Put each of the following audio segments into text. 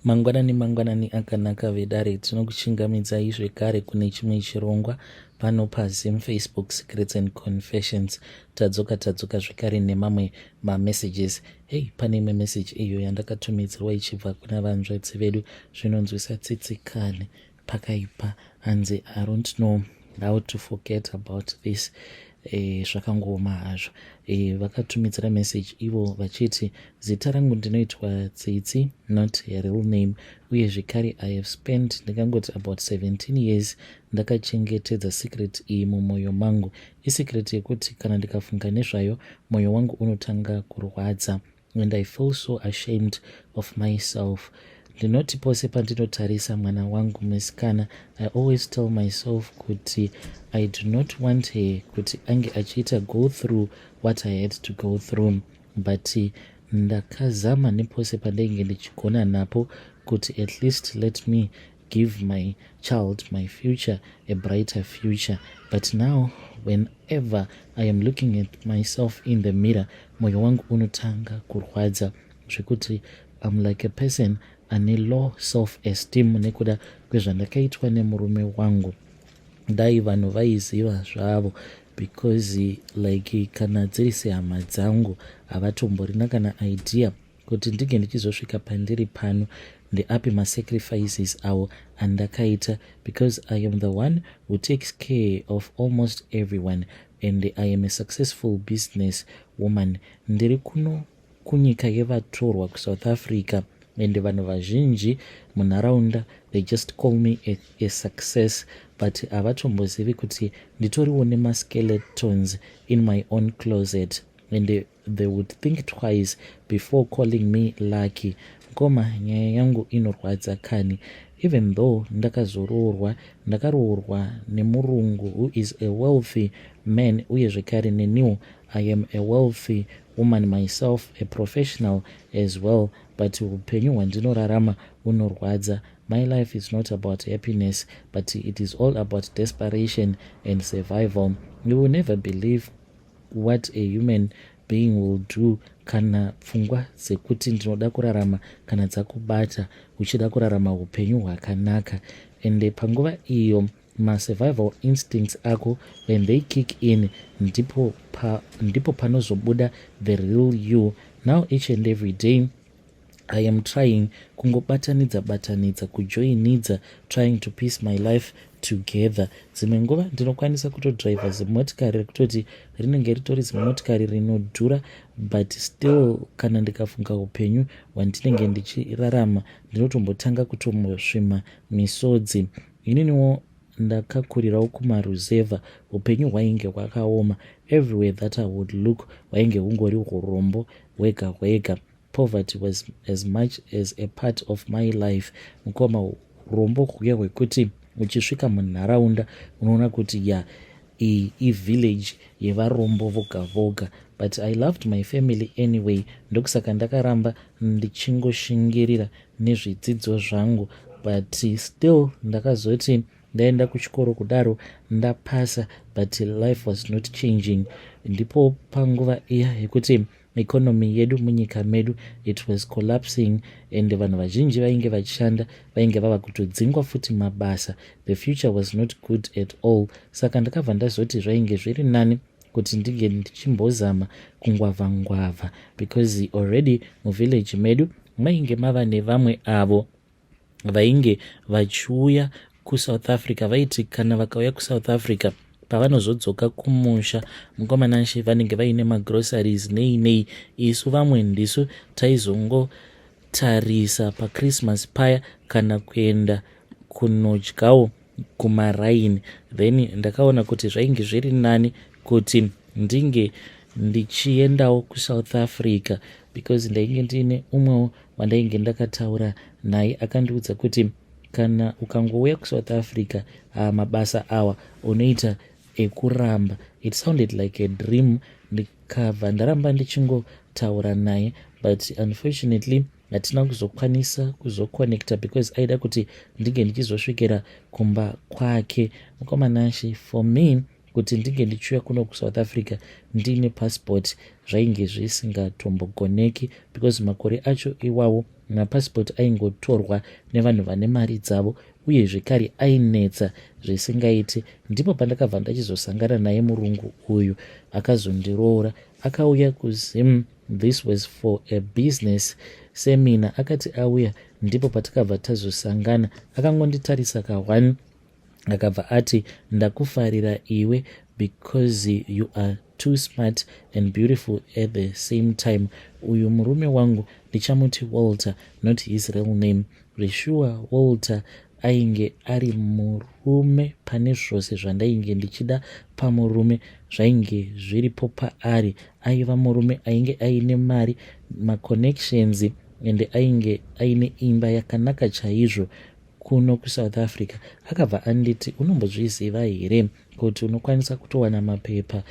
Mangwanani akanaka vedare, tinokuchingamidzai zvekare kune chimwe chirongwa pano paZim Facebook Secrets and Confessions. Tadzoka zvekare nemamwe mamessages. Hey, pane imwe message iyo yandakatumidzirwa ichibva kuna vanzvedzi vedu, zvinonzwisa tsitsikane pakaipa, hanzi I don't know how to forget about this. Zvakangoma hazvo. Vakatumidzira message ivo vachiti, zita rangu ndinoitwa Tsitsi, not a real name, uye zvekare I have spent ndingangoti about 17 years ndakachengetedza secret iyi mumwoyo mangu. Isecret yekuti kana ndikafunga nezvayo mwoyo wangu unotanga kurwadza, and I feel so ashamed of myself. Ndinoti pose pandinotarisa mwana wangu musikana, I always tell myself kuti I do not want her kuti ange achiita go through what I had to go through, but ndakazama nepose pandainge ndichigona napo kuti at least let me give my child, my future, a brighter future. But now whenever I am looking at myself in the mirror, moyo wangu unotanga kurwadza zvekuti I'm like a person ane low self-esteem nekuda kwezvandakaitwa nemurume wangu. Dai vanhu vaiziva zvavo, because like kana dziri sehama dzangu havatomborina kana idea kuti ndige ndichizosvika pandiri pano ndeapi masacrifices avo andakaita, because I am the one who takes care of almost everyone and I am a successful business woman. Ndiri kuno kunyika yevatorwa kuSouth Africa, and vanhu vazhinji munharaunda they just call me a success, but havatombozivi kuti nditoriwo nemaskeletons in my own closet, and they would think twice before calling me lucky. Ngoma nyaya yangu inorwadza kani, even though ndakaroorwa nemurungu who is a wealthy man, uye zvekare neniwo I am a wealthy woman myself, a professional as well, but upenyu hwandinorarama unorwadza. My life is not about happiness, but it is all about desperation and survival. You will never believe what a human being will do kana pfungwa dzekuti ndinoda kurarama kana dzakubata uchida kurarama upenyu hwakanaka. And panguva iyo ma-survival instincts ako, when they kick in, ndipo panozobuda the real you. Now each and every day I am trying kungobatanidza kujoinidza, trying to piece my life together. Dzimwe nguva ndinokwanisa kutodriva zimotikari rekutoti rinenge ritori zimotikari rinodhura, but still kana ndikafunga upenyu hwandinenge ndichirarama ndinotombotanga kutombosvima misodzi. Ininiwo ndakakurirawo kumaruzeva, upenyu hwainge hwakaoma. Everywhere that I would look hwainge hungori urombo hwega. Poverty was as much as a part of my life. Mukoma urombo kuya hwekuti uchisvika munharaunda unoona kuti village yevarombo voga. But I loved my family anyway, ndokusaka ndakaramba ndichingoshingira nezvidzidzo zvangu, but still ndakazoti ndaenda kuchikoro kudaro ndapasa, but life was not changing. Ndipo panguva iya yekuti economy yedu munyika medu it was collapsing, and vanhu vazhinji vainge vachishanda vainge vava kutodzingwa futi mabasa. The future was not good at all. Saka ndakabva ndazoti zvainge zviri nani kuti ndige ndichimbozama kungwavha, because already muvillage medu mainge mava nevamwe avo vainge vachiuya kuSouth Africa. Vaiti kana vakauya kuSouth Africa pavanozodzoka kumusha mukomananshi vanenge vaine magroceries nei. Isu vamwe ndisu taizongotarisa paChristmas paya kana kuenda kunodyawo kumaraini. Then ndakaona kuti zvainge zviri nani kuti ndinge ndichiendawo kuSouth Africa, because ndainge ndine umwewo wandainge ndakataura naye akandiudza kuti kana ukangouya kuSouth Africa mabasa awa unoita ekuramba. It sounded like a dream. Ndikabva ndaramba ndichingotaura naye, but unfortunately hatina kuzokwanisa kuzoconnecta, because aida kuti ndige ndichizosvikira kumba kwake. Mukomanashi, for me kuti ndinge ndichiuya kuno kuSouth Africa ndine passport zvainge zvisingatombogoneki, because makore acho iwawo mapassport aingotorwa nevanhu vane mari dzavo, uye zvekare ainetsa zvisingaiti. Ndipo pandakabva ndachizosangana naye murungu uyu akazondiroora, akauya kuZim. This was for a business seminar. Akati auya ndipo patakabva tazosangana, akangonditarisa ka1 akabva ati, ndakufarira iwe because you are too smart and beautiful at the same time. Uyu murume wangu ndichamuti Walter, not his real name. Reshua Walter ainge ari murume pane zvose zvandainge ndichida pamurume zvainge zviripo paari. Aiva murume ainge aine mari, maconnections, ende ainge aine imba yakanaka chaizvo kuno kuSouth Africa. Akabva anditi, unombozviziva here kuti unokwanisa kutowana mapepa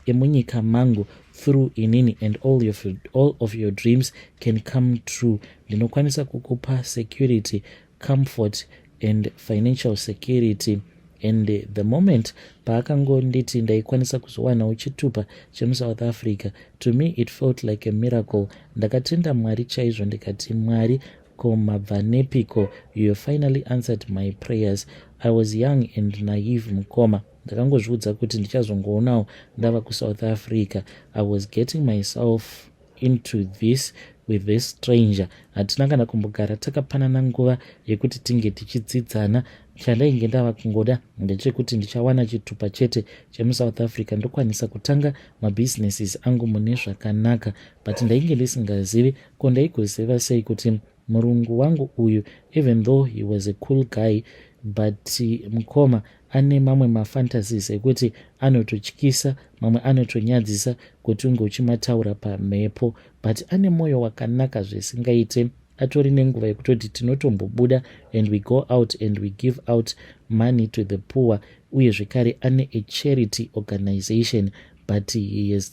emunyika mangu through inini, and all of your dreams can come true. Ndinokwanisa kukupa security, comfort and financial security. And the moment paakangonditi ndaikwanisa kuzowanawo chitupa chemuSouth Africa, to me it felt like a miracle. Ndakatenda Mwari chaizvo, ndikati, Mwari, ko mabva nepiko? You finally answered my prayers. I was young and naive mukoma. Ndakangozviudza kuti ndichazongoonawo ndava kuSouth Africa. I was getting myself into this with this stranger. Hatina kana kumbogara takapanana nguva yekuti tinge tichidzidzana. Chandainge ndava kungoda ndechekuti ndichawana chitupa chete chemuSouth Africa ndokwanisa kutanga mabusinesses angu mune zvakanaka. But ndainge ndisingazivi ko ndaigoziva sei kuti murungu wangu uyu, even though he was a cool guy, but mukoma ane mamwe mafantasies ekuti anototyisa, mamwe anotonyadzisa kuti unge uchimataura pamhepo, but ane mwoyo wakanaka zvisingaite. Atori nenguva yekutoti tinotombobuda and we go out and we give out money to the poor, uye zvekare ane a charity organization, but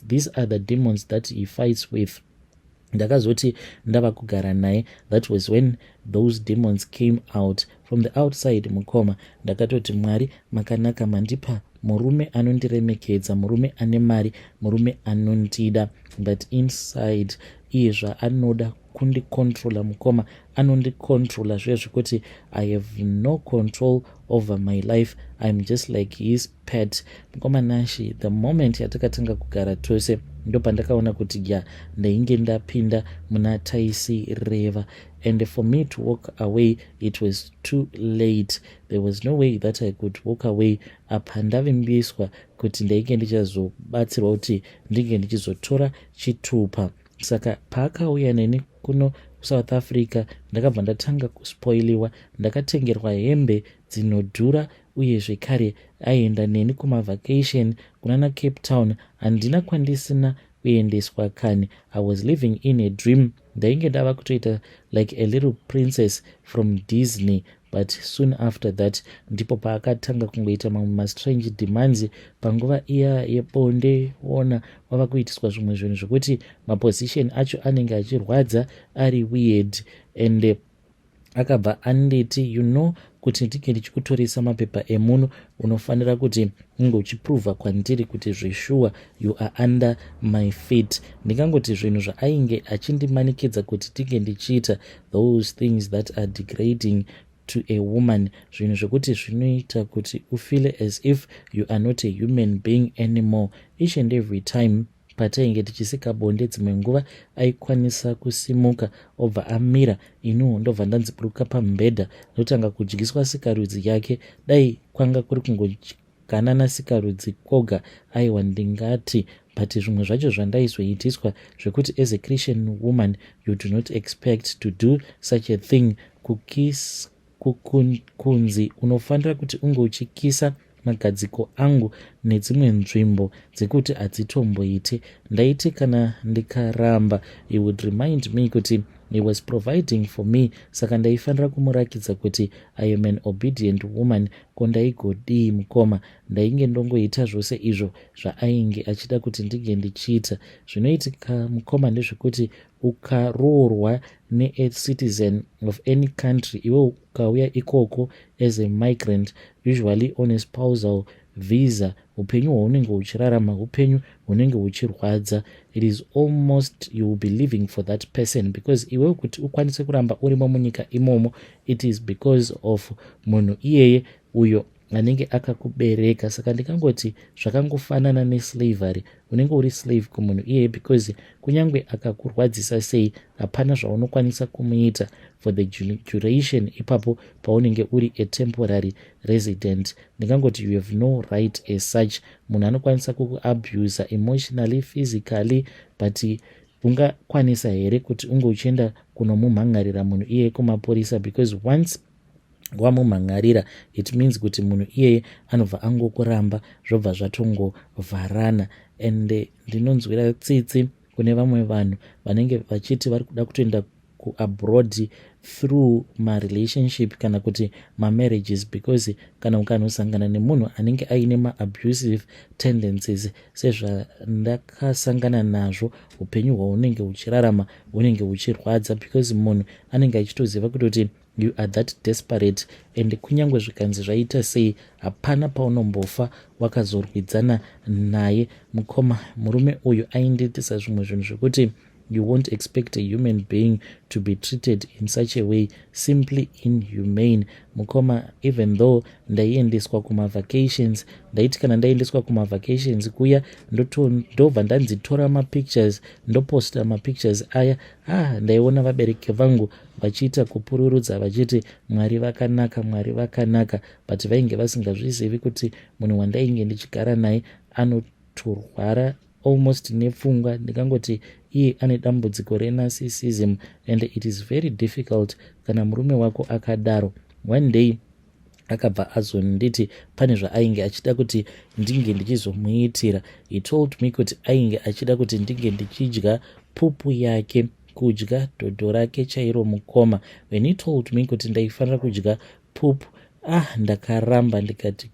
these are the demons that he fights with. Ndakazoti ndava kugara naye, that was when those demons came out from the outside. Mukoma ndakatoti, Mwari makanaka, mandipa murume anondiremekedza, murume ane mari, murume anondida, but inside iye zvaanoda kundikontrola. Mukoma anondikontrola zviya zvekuti I have no control over my life. I'm just like his pet. Mukoma nashi, the moment yatakatanga kugara tose ndo pandakaona kuti ndainge ndapinda muna taisi reva, and for me to walk away it was too late. There was no way that I could walk away. Apa ndavimbiswa kuti ndainge ndichazobatsirwa kuti ndinge ndichizotora chitupa. Saka paakauya neni kuno South Africa ndakabva ndatanga kuspoiliwa. Ndakatengerwa hembe dzinodhura, uye zvekare aenda neni kumavacation kunana Cape Town. Handina kwandisina kuendeswa kani. I was living in a dream. Ndainge ndava kutoita like a little princess from Disney. But soon after that ndipo paakatanga kungoita mamwe mastrange demands. Panguva iya yebonde ona wava kuitiswa zvimwe zvinhu zvokuti maposition acho anenge achirwadza ari weird, and akabva anditi, you know, kuti ndinge ndichikutoresa mapepa emunhu unofanira kuti unge uchiprova kwandiri kuti zveshuwa you are under my feet. Ndingangoti zvinhu zvaainge achindimanikidza kuti ndinge ndichiita, those things that are degrading to a woman, zvinhu zvekuti zvinoita kuti ufeel as if you are not a human being anymore. Each and every time patainge tichisika bonde, dzimwe nguva aikwanisa kusimuka obva amira, inu ndobva ndanziburuka pambedha ndotanga kudyiswa sikarudzi yake. Dai kwanga kuri kungoganana sikarudzi koga, aiwa ndingati, but zvimwe zvacho zvandaizoitiswa zvekuti as a Christian woman you do not expect to do such a thing. Kukis kunzi unofanira kuti unge uchikisa magadziko angu nedzimwe nzvimbo dzekuti hadzitomboite. Ndaiti kana ndikaramba, he would remind me kuti he was providing for me. Saka ndaifanira kumurakidza kuti I am an obedient woman. Ko ndaigodii mukoma? Ndainge ndongoita zvose izvo zvaainge achida kuti ndinge ndichiita. Zvinoitika mukoma ndezvekuti ukaroorwa ne-a citizen of any country, iwe ukauya ikoko as a migrant, usually on a spousal visa, upenyu hwaunenge uchirarama upenyu hunenge uchirwadza. It is almost you will be living for that person, because iwe kuti ukwanise kuramba urimo munyika imomo, it is because of munhu iyeye uyo anenge akakubereka. Saka ndikangoti zvakangofanana neslavery, unenge uri slave kumunhu iyeye, because kunyange akakurwadzisa sei hapana zvaunokwanisa kumuita for the duration ipapo paunenge uri a temporary resident. Ndikangoti you have no right as such. Munhu anokwanisa kukuabuse emotionally, physically, but ungakwanisa here kuti unge uchienda kunomumhangarira munhu iyeye kumapurisa, because once wamumhangarira it means kuti munhu iyeye anobva angokuramba, zvobva zvatongovharana. And ndinonzwira tsitsi kune vamwe vanhu vanenge vachiti vari kuda kutoenda kuabroad through marelationship kana kuti mamarriages, because kana ukanosangana nemunhu anenge aine maabusive tendencies sezvandakasangana nazvo, upenyu hwaunenge uchirarama unenge uchirwadza, because munhu anenge achitoziva kuti you are that desperate, and kunyange zvikanzi zvaita sei hapana paunombofa wakazorwidzana naye. Mukoma murume uyu aindiitisa zvimwe zvinhu zvekuti you won't expect a human being to be treated in such a way, simply inhumane. Mukoma, even though ndaiendeswa kumavacations, ndaiti kana ndaendeswa kumavacations kuya ndobva ndanzitora mapictures ndoposta mapictures aya, ndaiona vabereki vangu vachiita kupururudza vachiti Mwari vakanaka, Mwari vakanaka, but vainge vasingazvizivi kuti munhu wandainge ndichigara naye anotorwara almost nepfungwa. Ndikangoti iye ane dambudziko renarcissism, and it is very difficult kana murume wako akadaro. One day akabva azonditi pane zvaainge achida kuti ndinge ndichizomuitira. He told me kuti ainge achida kuti ndinge ndichidya pupu yake, kudya dhodho rake chairo mukoma. When he told me kuti ndaifanira kudya pupu, ndakaramba ndikati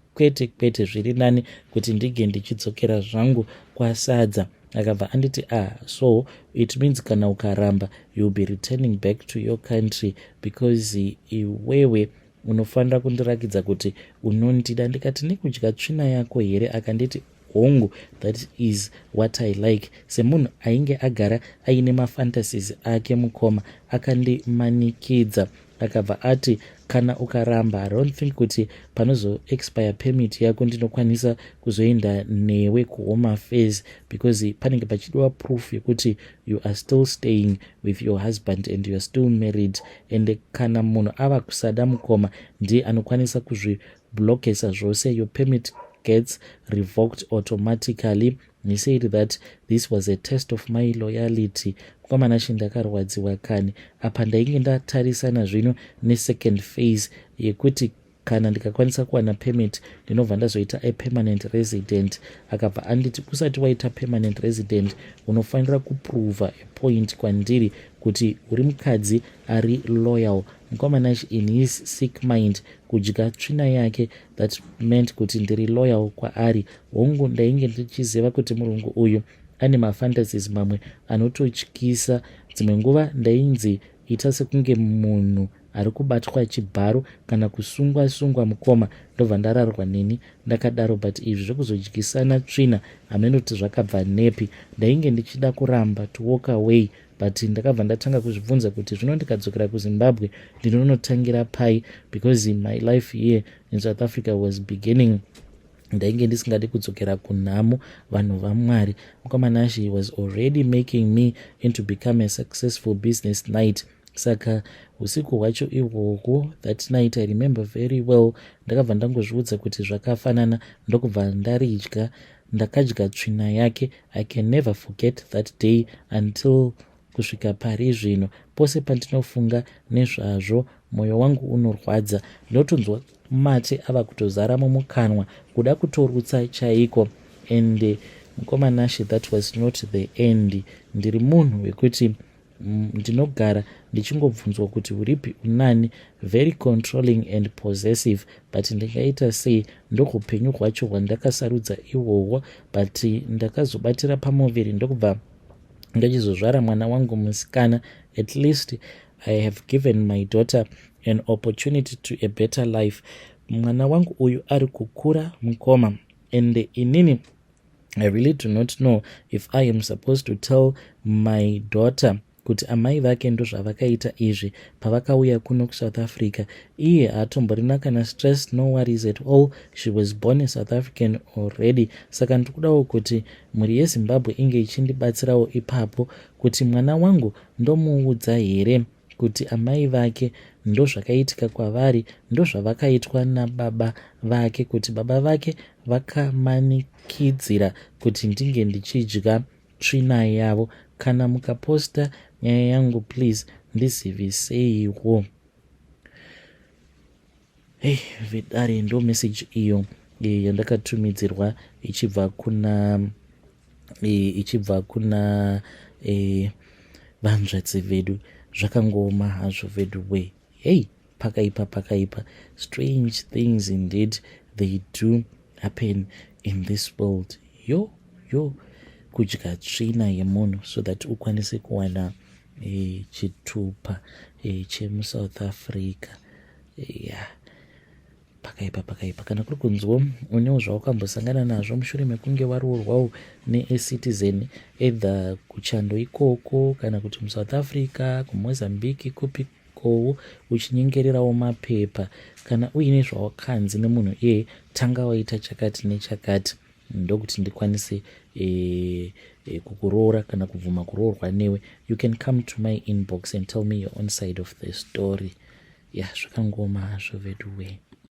kwete zviri nani kuti ndige ndichidzokera zvangu kwasadza. Akabva anditi so it means kana ukaramba you'll be returning back to your country, because iwewe unofanira kundirakidza kuti unondida. Ndikati nekudya tsvina yako here? Akanditi hongu, that is what I like. Semunhu ainge agara aine mafantasies ake mukoma, akandimanikidza. Akabva ati kana ukaramba I don't think kuti panozo expire permit yako ndinokwanisa kuzoenda newe kuhome affairs, because panenge pachidiwa proof yekuti you are still staying with your husband and you are still married. And kana munhu ava kusada mukoma ndiye anokwanisa kuzviblokesa zvose. Your permit gets revoked automatically. He said that this was a test of my loyalty. Kwamanashi ndakarwadziwa kani. Apa ndainge ndatarisana zvino nesecond phase yekuti kana ndikakwanisa kuwana permit ndinobva ndazoita a permanent resident. Akabva anditi usati waita permanent resident unofanira kuprova a point kwandiri kuti uri mukadzi ari loyal. Mkomanashi in his sick mind kudya tsvina yake, that meant kuti ndiri loyal kwaari. Hongu ndainge ndichiziva kuti murungu uyu ane mafantasies mamwe anototyisa. Dzimwe nguva ndainzi ita sekunge munhu ari kubatwa chibharo kana kusungwa mukoma, ndobva ndararwa neni ndakadaro. But izvi zvekuzodyisana tsvina amenoti zvakabva nepi. Ndainge ndichida kuramba to walk away, but ndakabva ndatanga kuzvibvunza kuti zvino ndikadzokera kuZimbabwe ndinonotangira pai, because my life here in South Africa was beginning. Ndainge ndisingadi kudzokera kunhamo vanhu vaMwari. Mukomanashi was already making me into become a successful business knight. Saka usiku hwacho ihwohwo, that night I remember very well, ndakabva ndangozviudza kuti zvakafanana ndokubva ndaridya, ndakadya tsvina yake. I can never forget that day until kusvika pari zvino. Pose pandinofunga nezvazvo mwoyo wangu unorwadza. Ndinotonzwa mate ava kutozara mumukanwa kuda kutorutsa chaiko. And mukomanashi, that was not the end. Ndiri munhu wekuti ndinogara ndichingobvunzwa kuti uripi unani, very controlling and possessive, but ndingaita sei? Ndokupenyu hwacho hwandakasarudza ihwohwo. But ndakazobatira pamuviri ndokubva ndachizozvara mwana wangu musikana. At least I have given my daughter an opportunity to a better life. Mwana wangu uyu ari kukura mukoma. and inini I really do not know if I am supposed to tell my daughter kuti amai vake ndo zvavakaita izvi pavakauya kuno kuSouth Africa. Iye hatomborina kana stress, no worries at all. She was born a South African already. Saka ndikudawo kuti mhuri yeZimbabwe inge ichindibatsirawo ipapo kuti mwana wangu ndomuudza here kuti amai vake ndo zvakaitika kwavari, ndo zvavakaitwa nababa vake, kuti baba vake vakamanikidzira kuti ndinge ndichidya tsvina yavo. Kana mukaposta nyaya yangu please ndiziviseiwo. Vedare ndo message iyo yandakatumidzirwa ichibva kuna vanzvadzi vedu. Zvakangoma hazvo vedu we. Pakaipa. Strange things indeed they do happen in this world. Yo kudya tsvina yemunhu so that ukwanise kuwana chitupa chemuSouth Africa. Pakaipa. Kana kuri kunzwo unewo zvawakambosangana nazvo mushure mekunge waroorwawo neCitizen either kuchando ikoko kana kuti muSouth Africa, kuMozambique, kupikowo uchinyengererawo mapepa, kana uine zvawakanzi nemunhu tanga waita chakati nechakati, ndokuti ndikwanise kukuroora kana kubvuma kuroorwa newe, you can come to my inbox and tell me your own side of the story. Zvakangoma hazvo vedu we.